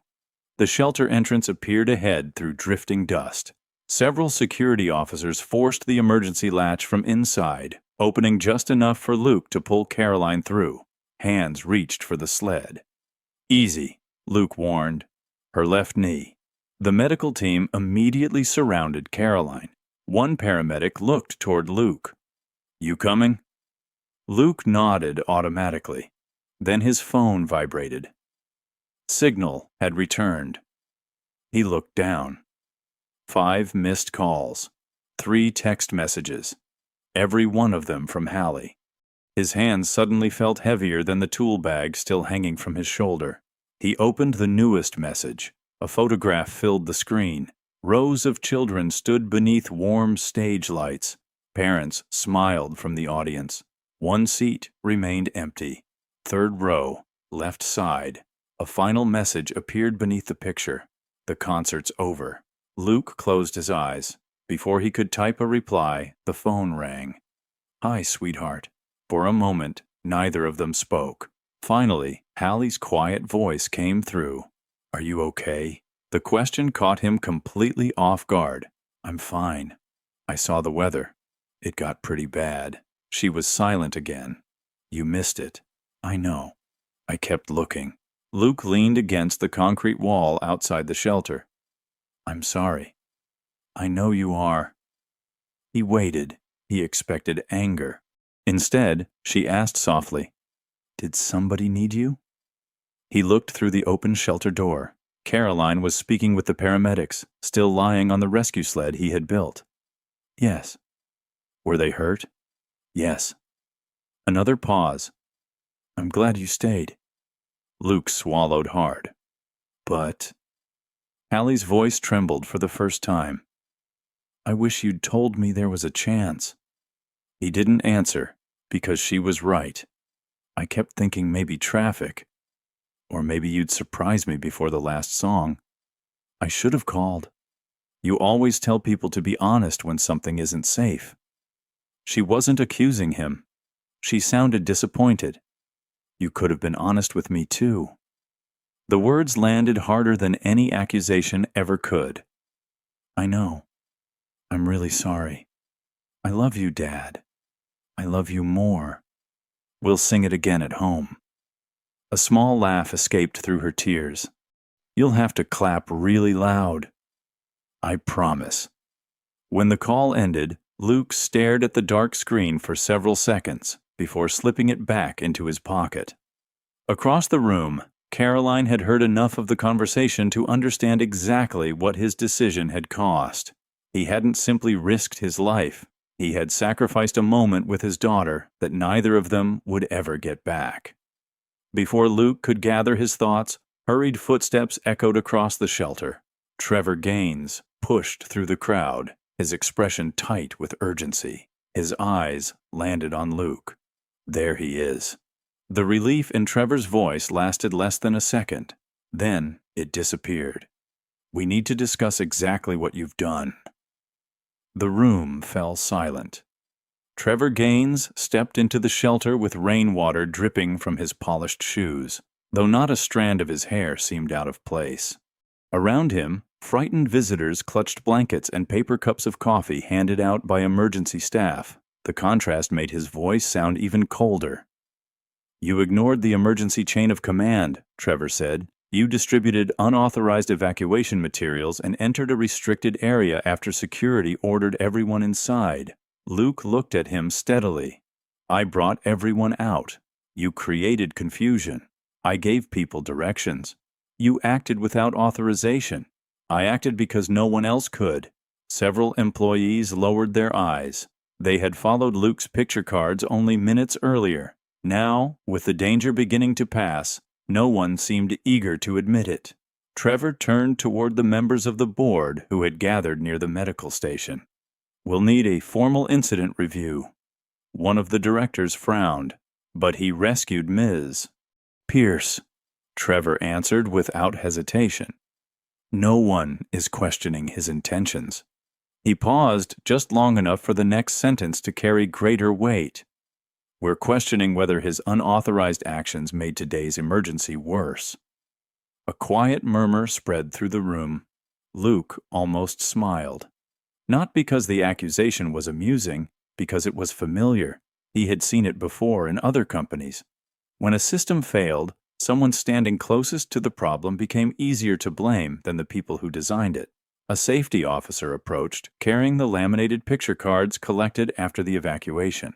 The shelter entrance appeared ahead through drifting dust. Several security officers forced the emergency latch from inside, opening just enough for Luke to pull Caroline through. Hands reached for the sled. "Easy," Luke warned. Her left knee. The medical team immediately surrounded Caroline. One paramedic looked toward Luke. "You coming?" Luke nodded automatically. Then his phone vibrated. Signal had returned. He looked down. 5 missed calls. 3 text messages. Every one of them from Hallie. His hands suddenly felt heavier than the tool bag still hanging from his shoulder. He opened the newest message. A photograph filled the screen. Rows of children stood beneath warm stage lights. Parents smiled from the audience. One seat remained empty. 3rd row, left side. A final message appeared beneath the picture. "The concert's over." Luke closed his eyes. Before he could type a reply, the phone rang. "Hi, sweetheart." For a moment, neither of them spoke. Finally, Hallie's quiet voice came through. "Are you okay?" The question caught him completely off guard. "I'm fine. I saw the weather. It got pretty bad." She was silent again. "You missed it." "I know. I kept looking." Luke leaned against the concrete wall outside the shelter. "I'm sorry." "I know you are." He waited. He expected anger. Instead, she asked softly, "Did somebody need you?" He looked through the open shelter door. Caroline was speaking with the paramedics, still lying on the rescue sled he had built. "Yes." "Were they hurt?" "Yes." Another pause. "I'm glad you stayed." Luke swallowed hard. "But—" Hallie's voice trembled for the first time. "I wish you'd told me there was a chance." He didn't answer, because she was right. "I kept thinking maybe traffic. Or maybe you'd surprise me before the last song. I should have called. You always tell people to be honest when something isn't safe." She wasn't accusing him. She sounded disappointed. "You could have been honest with me too." The words landed harder than any accusation ever could. "I know. I'm really sorry. I love you, Dad. I love you more. We'll sing it again at home." A small laugh escaped through her tears. "You'll have to clap really loud." "I promise." When the call ended, Luke stared at the dark screen for several seconds before slipping it back into his pocket. Across the room, Caroline had heard enough of the conversation to understand exactly what his decision had cost. He hadn't simply risked his life. He had sacrificed a moment with his daughter that neither of them would ever get back. Before Luke could gather his thoughts, hurried footsteps echoed across the shelter. Trevor Gaines pushed through the crowd, his expression tight with urgency. His eyes landed on Luke. There he is. The relief in Trevor's voice lasted less than a second. Then it disappeared. We need to discuss exactly what you've done. The room fell silent. Trevor Gaines stepped into the shelter with rainwater dripping from his polished shoes, though not a strand of his hair seemed out of place. Around him, frightened visitors clutched blankets and paper cups of coffee handed out by emergency staff. The contrast made his voice sound even colder. You ignored the emergency chain of command, Trevor said. You distributed unauthorized evacuation materials and entered a restricted area after security ordered everyone inside. Luke looked at him steadily. I brought everyone out. You created confusion. I gave people directions. You acted without authorization. I acted because no one else could. Several employees lowered their eyes. They had followed Luke's picture cards only minutes earlier. Now, with the danger beginning to pass, no one seemed eager to admit it. Trevor turned toward the members of the board who had gathered near the medical station. We'll need a formal incident review. One of the directors frowned, but he rescued Ms. Pierce. Trevor answered without hesitation. No one is questioning his intentions. He paused just long enough for the next sentence to carry greater weight. We're questioning whether his unauthorized actions made today's emergency worse. A quiet murmur spread through the room. Luke almost smiled. Not because the accusation was amusing, because it was familiar. He had seen it before in other companies. When a system failed, someone standing closest to the problem became easier to blame than the people who designed it. A safety officer approached, carrying the laminated picture cards collected after the evacuation.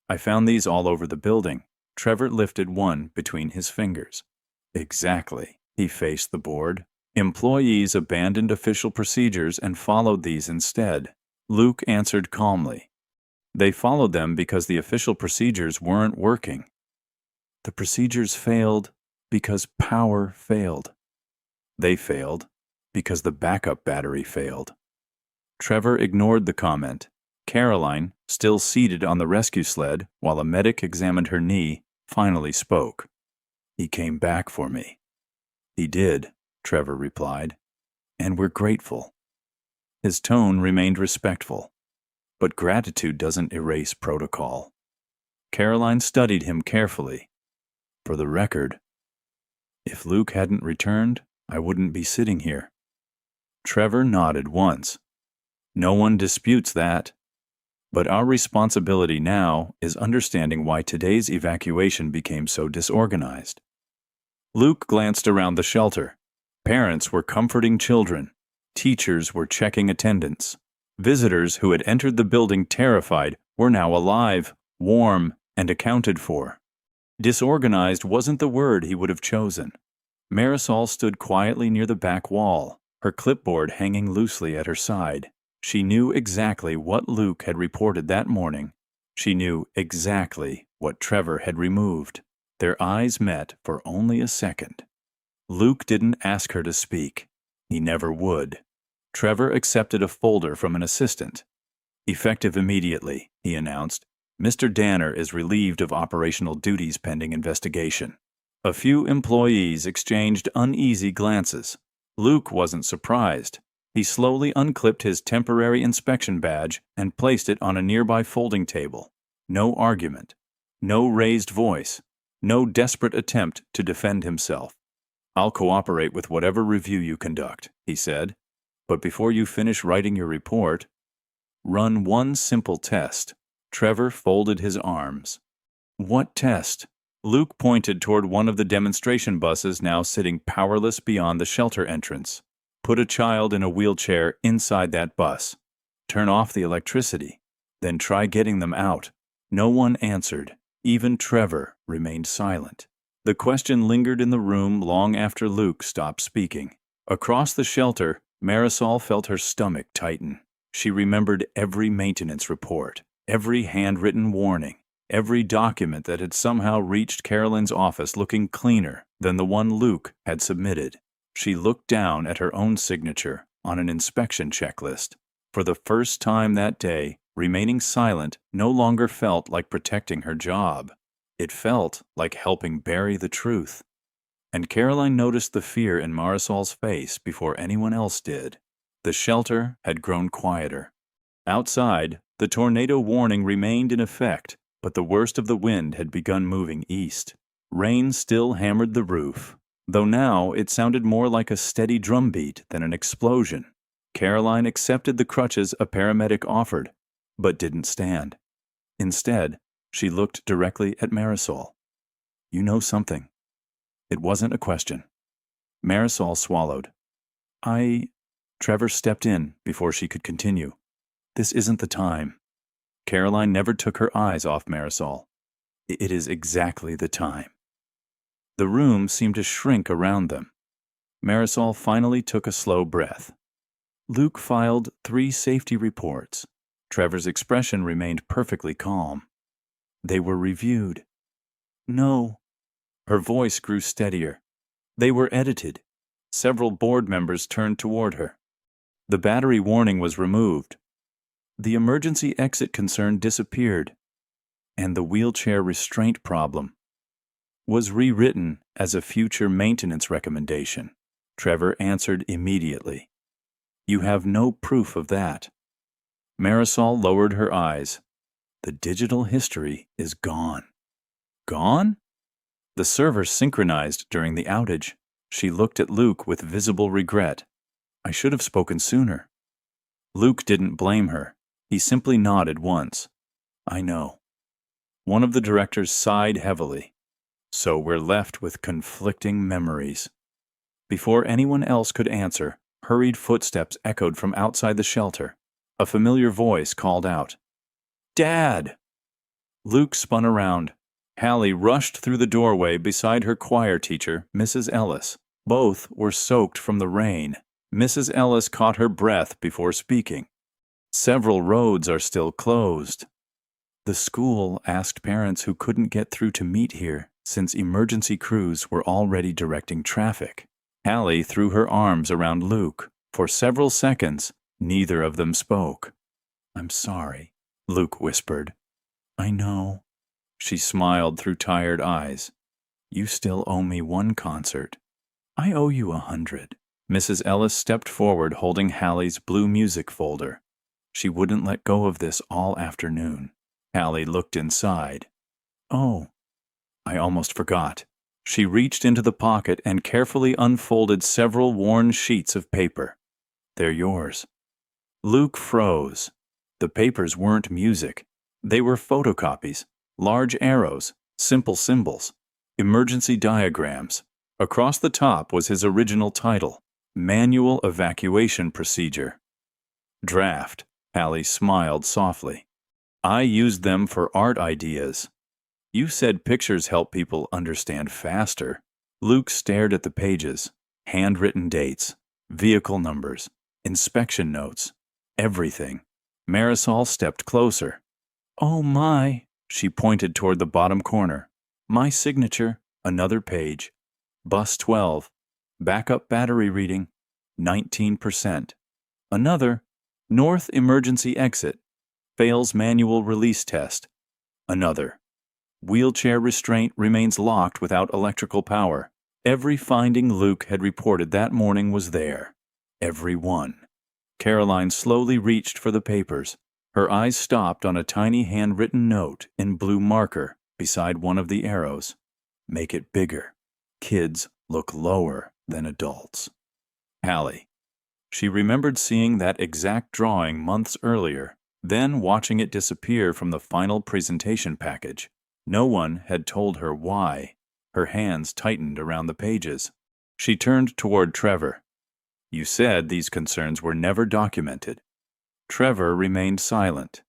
I found these all over the building. Trevor lifted one between his fingers. Exactly. He faced the board. Employees abandoned official procedures and followed these instead. Luke answered calmly. They followed them because the official procedures weren't working. The procedures failed because power failed. They failed because the backup battery failed. Trevor ignored the comment. Caroline, still seated on the rescue sled while a medic examined her knee, finally spoke. He came back for me. He did, Trevor replied, and we're grateful. His tone remained respectful, but gratitude doesn't erase protocol. Caroline studied him carefully. For the record, if Luke hadn't returned, I wouldn't be sitting here. Trevor nodded once. No one disputes that. But our responsibility now is understanding why today's evacuation became so disorganized. Luke glanced around the shelter. Parents were comforting children. Teachers were checking attendance. Visitors who had entered the building terrified were now alive, warm, and accounted for. Disorganized wasn't the word he would have chosen. Marisol stood quietly near the back wall, her clipboard hanging loosely at her side. She knew exactly what Luke had reported that morning. She knew exactly what Trevor had removed. Their eyes met for only a second. Luke didn't ask her to speak. He never would. Trevor accepted a folder from an assistant. Effective immediately, he announced. Mr. Danner is relieved of operational duties pending investigation. A few employees exchanged uneasy glances. Luke wasn't surprised. He slowly unclipped his temporary inspection badge and placed it on a nearby folding table. No argument. No raised voice. No desperate attempt to defend himself. I'll cooperate with whatever review you conduct, he said. But before you finish writing your report, run one simple test. Trevor folded his arms. What test? Luke pointed toward one of the demonstration buses now sitting powerless beyond the shelter entrance. Put a child in a wheelchair inside that bus. Turn off the electricity. Then try getting them out. No one answered. Even Trevor remained silent. The question lingered in the room long after Luke stopped speaking. Across the shelter, Marisol felt her stomach tighten. She remembered every maintenance report, every handwritten warning, every document that had somehow reached Carolyn's office looking cleaner than the one Luke had submitted. She looked down at her own signature on an inspection checklist. For the first time that day, remaining silent no longer felt like protecting her job. It felt like helping bury the truth. And Caroline noticed the fear in Marisol's face before anyone else did. The shelter had grown quieter. Outside, the tornado warning remained in effect, but the worst of the wind had begun moving east. Rain still hammered the roof, though now it sounded more like a steady drumbeat than an explosion. Caroline accepted the crutches a paramedic offered, but didn't stand. Instead, she looked directly at Marisol. "You know something." It wasn't a question. Marisol swallowed. Trevor stepped in before she could continue. "This isn't the time." Caroline never took her eyes off Marisol. "It is exactly the time." The room seemed to shrink around them. Marisol finally took a slow breath. Luke filed 3 safety reports. Trevor's expression remained perfectly calm. "They were reviewed." "No." Her voice grew steadier. "They were edited." Several board members turned toward her. "The battery warning was removed. The emergency exit concern disappeared. And the wheelchair restraint problem was rewritten as a future maintenance recommendation." Trevor answered immediately. "You have no proof of that." Marisol lowered her eyes. "The digital history is gone." "Gone?" "The server synchronized during the outage." She looked at Luke with visible regret. "I should have spoken sooner." Luke didn't blame her. He simply nodded once. "I know." One of the directors sighed heavily. "So we're left with conflicting memories." Before anyone else could answer, hurried footsteps echoed from outside the shelter. A familiar voice called out, "Dad!" Luke spun around. Hallie rushed through the doorway beside her choir teacher, Mrs. Ellis. Both were soaked from the rain. Mrs. Ellis caught her breath before speaking. "Several roads are still closed." The school asked parents who couldn't get through to meet here, since emergency crews were already directing traffic. Hallie threw her arms around Luke. For several seconds, neither of them spoke. "I'm sorry," Luke whispered. "I know." She smiled through tired eyes. "You still owe me 1 concert." "I owe you 100. Mrs. Ellis stepped forward holding Hallie's blue music folder. She wouldn't let go of this all afternoon. Hallie looked inside. "Oh, I almost forgot." She reached into the pocket and carefully unfolded several worn sheets of paper. "They're yours." Luke froze. The papers weren't music. They were photocopies, large arrows, simple symbols, emergency diagrams. Across the top was his original title, Manual Evacuation Procedure. "Draft," Hallie smiled softly. "I used them for art ideas. You said pictures help people understand faster." Luke stared at the pages. Handwritten dates, vehicle numbers, inspection notes, everything. Marisol stepped closer. "Oh my," she pointed toward the bottom corner. "My signature, another page. Bus 12, backup battery reading, 19%. Another, north emergency exit, fails manual release test. Another, wheelchair restraint remains locked without electrical power." Every finding Luke had reported that morning was there. Every one. Caroline slowly reached for the papers. Her eyes stopped on a tiny handwritten note in blue marker beside one of the arrows. "Make it bigger. Kids look lower than adults." Hallie. She remembered seeing that exact drawing months earlier, then watching it disappear from the final presentation package. No one had told her why. Her hands tightened around the pages. She turned toward Trevor. "You said these concerns were never documented." Trevor remained silent.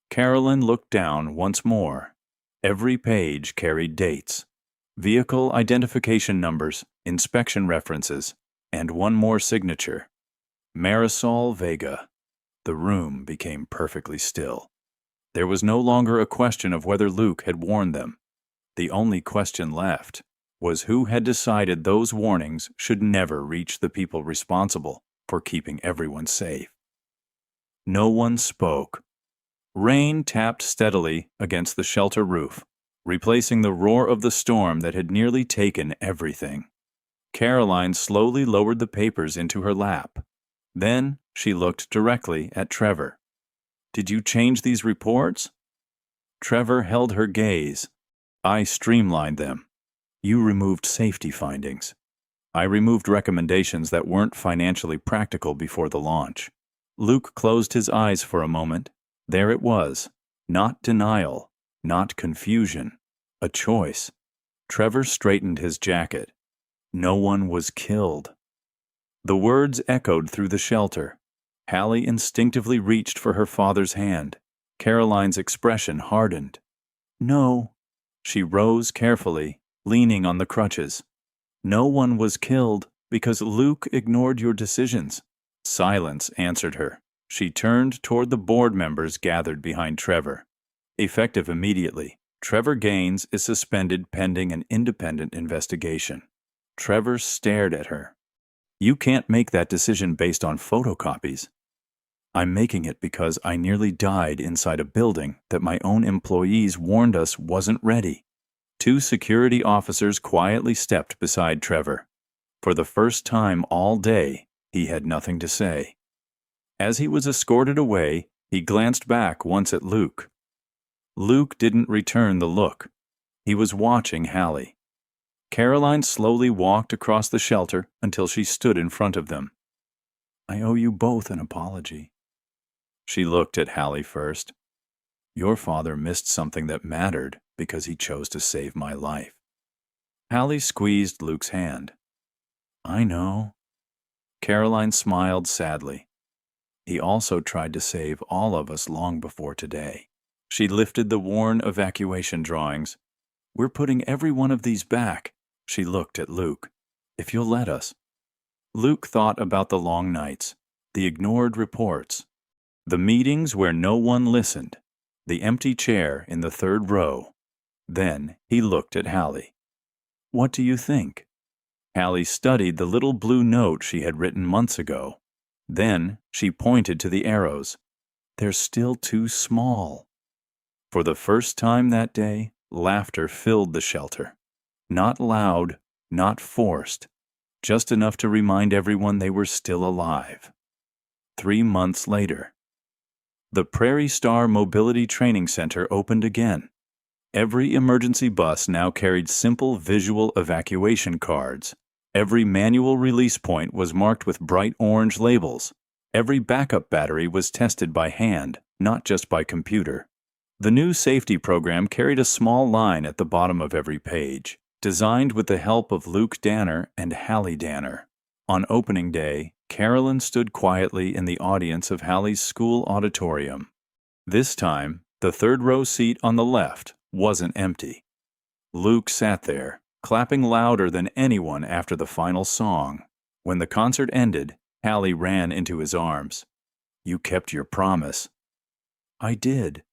Carolyn looked down once more. Every page carried dates, vehicle identification numbers, inspection references, and one more signature. Marisol Vega. The room became perfectly still. There was no longer a question of whether Luke had warned them. The only question left was who had decided those warnings should never reach the people responsible for keeping everyone safe. No one spoke. Rain tapped steadily against the shelter roof, replacing the roar of the storm that had nearly taken everything. Caroline slowly lowered the papers into her lap. Then she looked directly at Trevor. "Did you change these reports?" Trevor held her gaze. "I streamlined them. You removed safety findings. I removed recommendations that weren't financially practical before the launch." Luke closed his eyes for a moment. There it was. Not denial, not confusion. A choice. Trevor straightened his jacket. No one was killed. The words echoed through the shelter. Hallie instinctively reached for her father's hand. Caroline's expression hardened. "No." She rose carefully, leaning on the crutches. "No one was killed because Luke ignored your decisions." Silence answered her. She turned toward the board members gathered behind Trevor. "Effective immediately, Trevor Gaines is suspended pending an independent investigation." Trevor stared at her. "You can't make that decision based on photocopies." "I'm making it because I nearly died inside a building that my own employees warned us wasn't ready." Two security officers quietly stepped beside Trevor. For the first time all day, he had nothing to say. As he was escorted away, he glanced back once at Luke. Luke didn't return the look. He was watching Hallie. Caroline slowly walked across the shelter until she stood in front of them. "I owe you both an apology." She looked at Hallie first. "Your father missed something that mattered because he chose to save my life." Hallie squeezed Luke's hand. "I know." Caroline smiled sadly. "He also tried to save all of us long before today." She lifted the worn evacuation drawings. "We're putting every one of these back." She looked at Luke. "If you'll let us." Luke thought about the long nights, the ignored reports, the meetings where no one listened, the empty chair in the third row. Then he looked at Hallie. "What do you think?" Hallie studied the little blue note she had written months ago. Then she pointed to the arrows. "They're still too small." For the first time that day, laughter filled the shelter. Not loud, not forced, just enough to remind everyone they were still alive. 3 months later. The Prairie Star Mobility Training Center opened again. Every emergency bus now carried simple visual evacuation cards. Every manual release point was marked with bright orange labels. Every backup battery was tested by hand, not just by computer. The new safety program carried a small line at the bottom of every page, designed with the help of Luke Danner and Hallie Danner. On opening day, Carolyn stood quietly in the audience of Hallie's school auditorium. This time, the third row seat on the left wasn't empty. Luke sat there, clapping louder than anyone after the final song. When the concert ended, Hallie ran into his arms. "You kept your promise." "I did."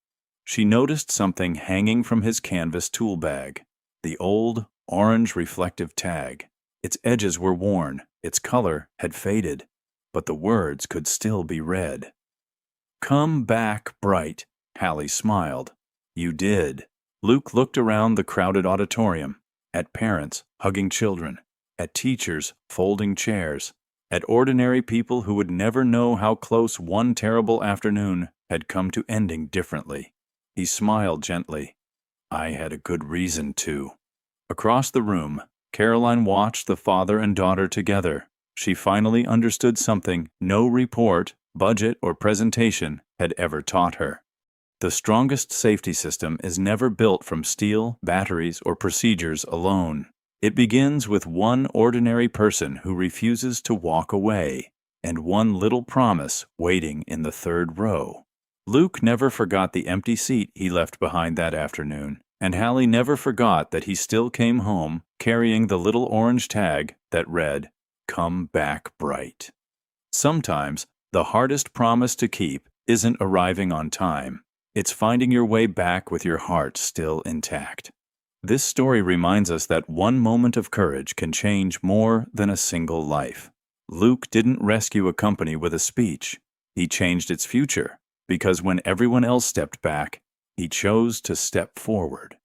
She noticed something hanging from his canvas tool bag. The old, orange reflective tag. Its edges were worn, its color had faded, but the words could still be read. "Come back bright," Hallie smiled. "You did." Luke looked around the crowded auditorium, at parents hugging children, at teachers folding chairs, at ordinary people who would never know how close one terrible afternoon had come to ending differently. He smiled gently. "I had a good reason to." Across the room, Caroline watched the father and daughter together. She finally understood something no report, budget, or presentation had ever taught her. The strongest safety system is never built from steel, batteries, or procedures alone. It begins with one ordinary person who refuses to walk away, and one little promise waiting in the third row. Luke never forgot the empty seat he left behind that afternoon, and Hallie never forgot that he still came home carrying the little orange tag that read, "Come back bright." Sometimes, the hardest promise to keep isn't arriving on time. It's finding your way back with your heart still intact. This story reminds us that one moment of courage can change more than a single life. Luke didn't rescue a company with a speech. He changed its future, because when everyone else stepped back, he chose to step forward.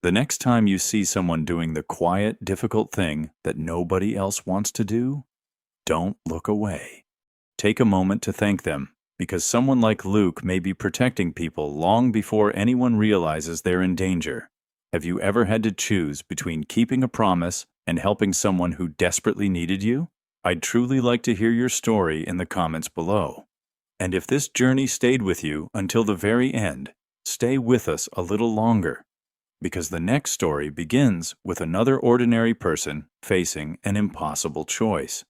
The next time you see someone doing the quiet, difficult thing that nobody else wants to do, don't look away. Take a moment to thank them, because someone like Luke may be protecting people long before anyone realizes they're in danger. Have you ever had to choose between keeping a promise and helping someone who desperately needed you? I'd truly like to hear your story in the comments below. And if this journey stayed with you until the very end, stay with us a little longer, because the next story begins with another ordinary person facing an impossible choice.